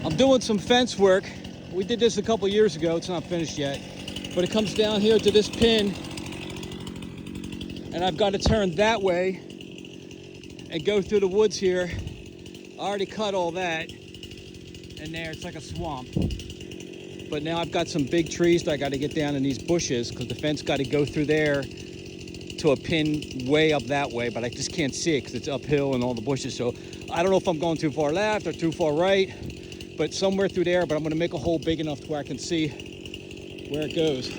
I'm doing some fence work. We did this a couple years ago. It's not finished yet, but it comes down here to this pin, and I've got to turn that way and go through the woods here. I already cut all that, and there it's like a swamp. But now I've got some big trees that I got to get down in these bushes because the fence got to go through there to a pin way up that way, but I just can't see it because it's uphill and all the bushes. So I don't know if I'm going too far left or too far right, but somewhere through there. But I'm going to make a hole big enough to where I can see where it goes.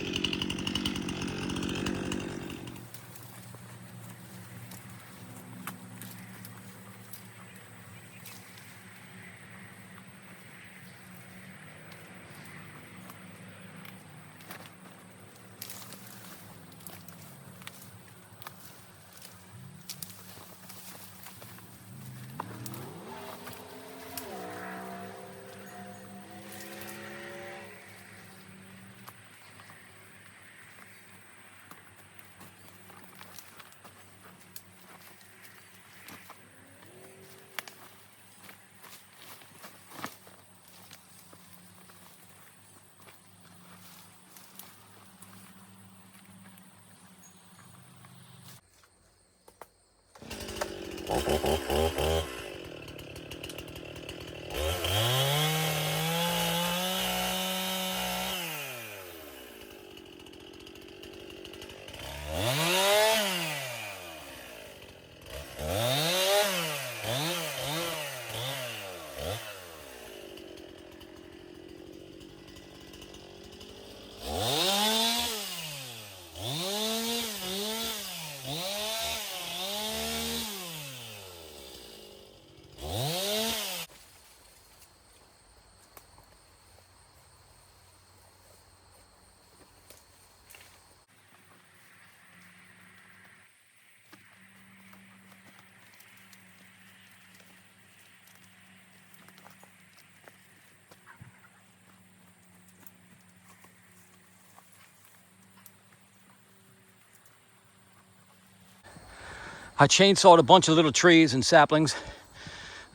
I chainsawed a bunch of little trees and saplings.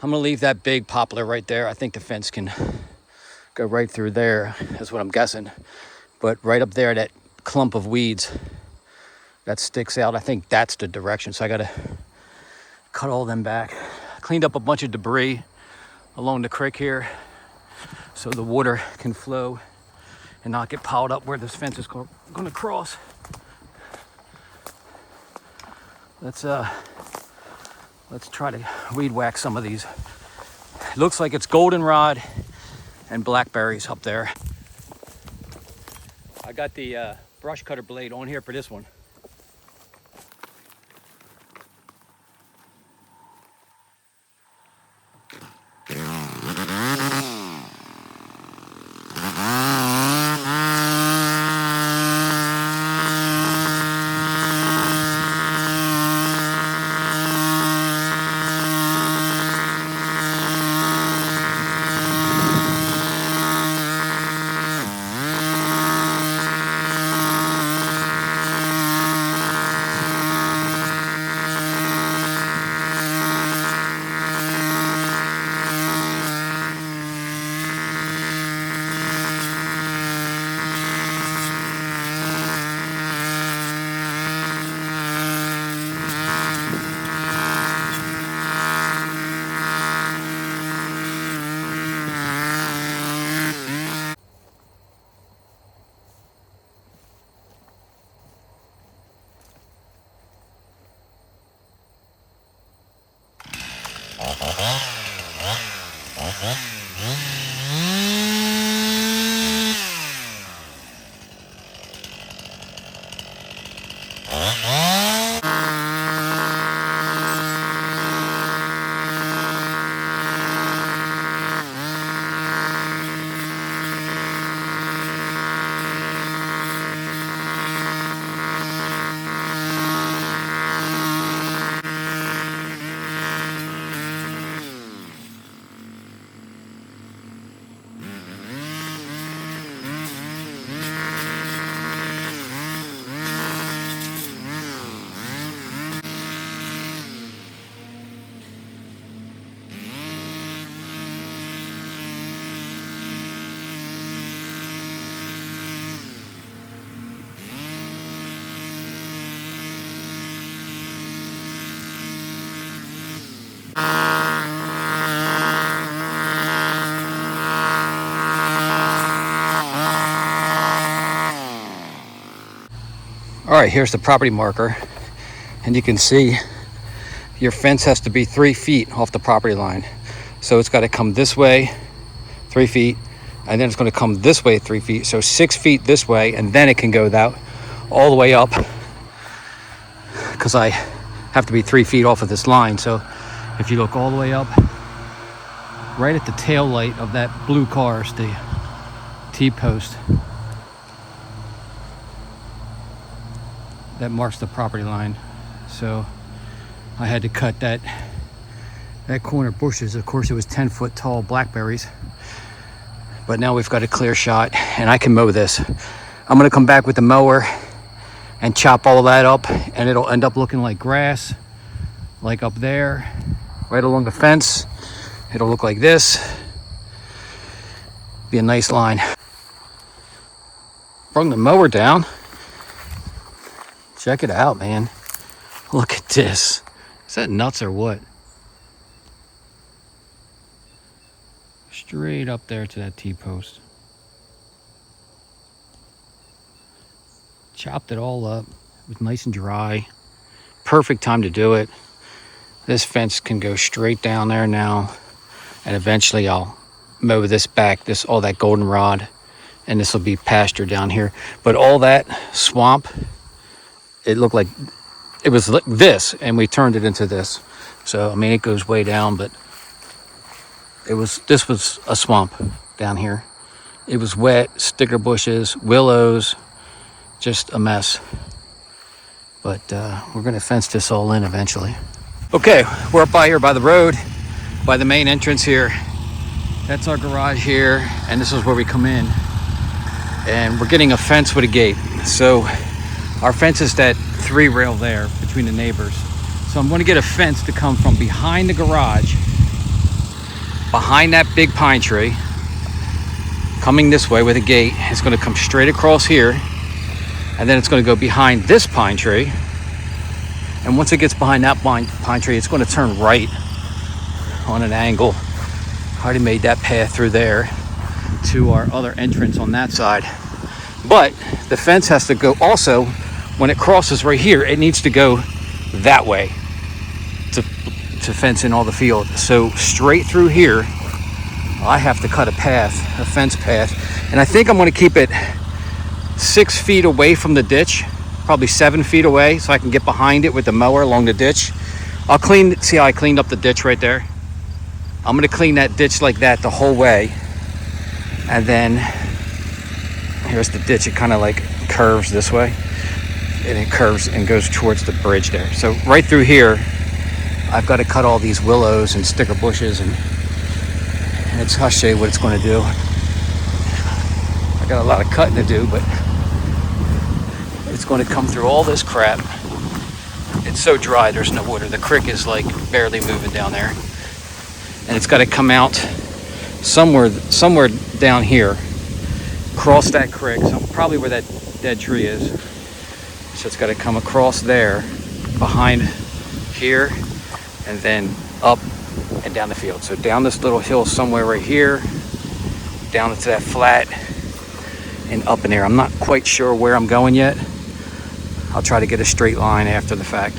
I'm gonna leave that big poplar right there. I think the fence can go right through there, is what I'm guessing. But right up there, that clump of weeds that sticks out, I think that's the direction. So I gotta cut all them back. Cleaned up a bunch of debris along the creek here so the water can flow and not get piled up where this fence is gonna cross. Let's try to weed whack some of these. It looks like it's goldenrod and blackberries up there. I got the brush cutter blade on here for this one. right, here's the property marker, and you can see your fence has to be 3 feet off the property line. So it's got to come this way 3 feet, and then it's going to come this way 3 feet, so 6 feet this way, and then it can go that all the way up, because I have to be 3 feet off of this line. So if you look all the way up, right at the tail light of that blue car is the T-post that marks the property line. So I had to cut that corner bushes. Of course, it was 10-foot tall blackberries, but now we've got a clear shot and I can mow this. I'm gonna come back with the mower and chop all of that up, and it'll end up looking like grass, like up there, right along the fence. It'll look like this. Be a nice line. Bring the mower down. Check it out, man. Look at this. Is that nuts or what? Straight up there to that T-post. Chopped it all up. It was nice and dry. Perfect time to do it. This fence can go straight down there now, and eventually I'll mow this back, all that goldenrod, and this will be pasture down here. But all that swamp, it looked like it was this, and we turned it into this. So I mean, it goes way down, but this was a swamp down here. It was wet, sticker bushes, willows, just a mess. But we're gonna fence this all in eventually. Okay, we're up by here by the road, by the main entrance here. That's our garage here, and this is where we come in. And we're getting a fence with a gate. So our fence is that 3-rail there between the neighbors. So I'm gonna get a fence to come from behind the garage, behind that big pine tree, coming this way with a gate. It's gonna come straight across here, and then it's gonna go behind this pine tree. And once it gets behind that pine tree, it's gonna turn right on an angle. I already made that path through there to our other entrance on that side. But the fence has to go also, when it crosses right here, it needs to go that way to fence in all the field. So straight through here, I have to cut a path, a fence path. And I think I'm gonna keep it 6 feet away from the ditch, probably 7 feet away, so I can get behind it with the mower along the ditch. See how I cleaned up the ditch right there? I'm gonna clean that ditch like that the whole way. And then here's the ditch. It kind of like curves this way, and it curves and goes towards the bridge there. So right through here, I've got to cut all these willows and sticker bushes, and I'll show you what it's going to do. I got a lot of cutting to do, but it's going to come through all this crap. It's so dry, there's no water. The creek is like barely moving down there, and it's got to come out somewhere down here, cross that creek, so probably where that dead tree is. So it's got to come across there, behind here, and then up and down the field. So down this little hill somewhere right here, down to that flat, and up in there. I'm not quite sure where I'm going yet. I'll try to get a straight line after the fact.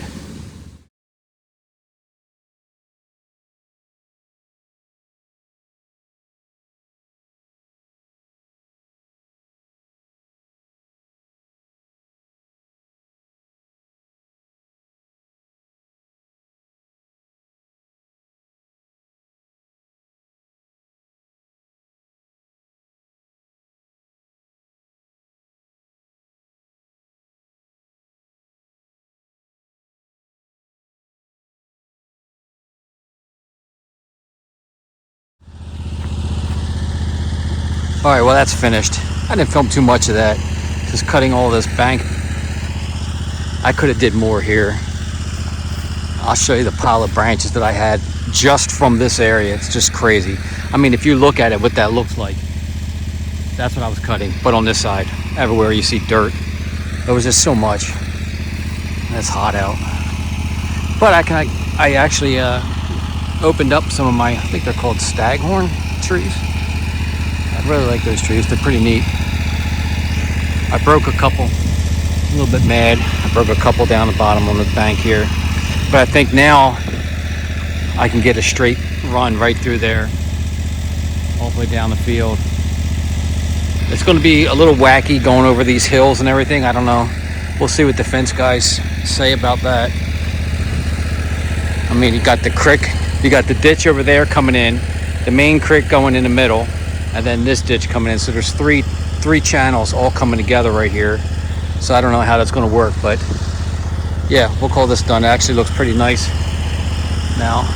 All right, well, that's finished. I didn't film too much of that. Just cutting all this bank. I could have did more here. I'll show you the pile of branches that I had just from this area. It's just crazy. I mean, if you look at it, what that looks like, that's what I was cutting. But on this side, everywhere you see dirt, there was just so much. And it's hot out. But I actually opened up some of my, I think they're called staghorn trees. I really like those trees. They're pretty neat. I broke a couple. a little bit mad. I broke a couple down the bottom on the bank here. But I think now I can get a straight run right through there, all the way down the field. It's going to be a little wacky going over these hills and everything. I don't know. We'll see what the fence guys say about that. I mean, you got the creek, you got the ditch over there coming in, the main creek going in the middle, and then this ditch coming in. So there's three channels all coming together right here. So I don't know how that's going to work, but yeah, we'll call this done. It actually looks pretty nice now.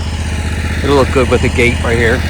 It'll look good with the gate right here.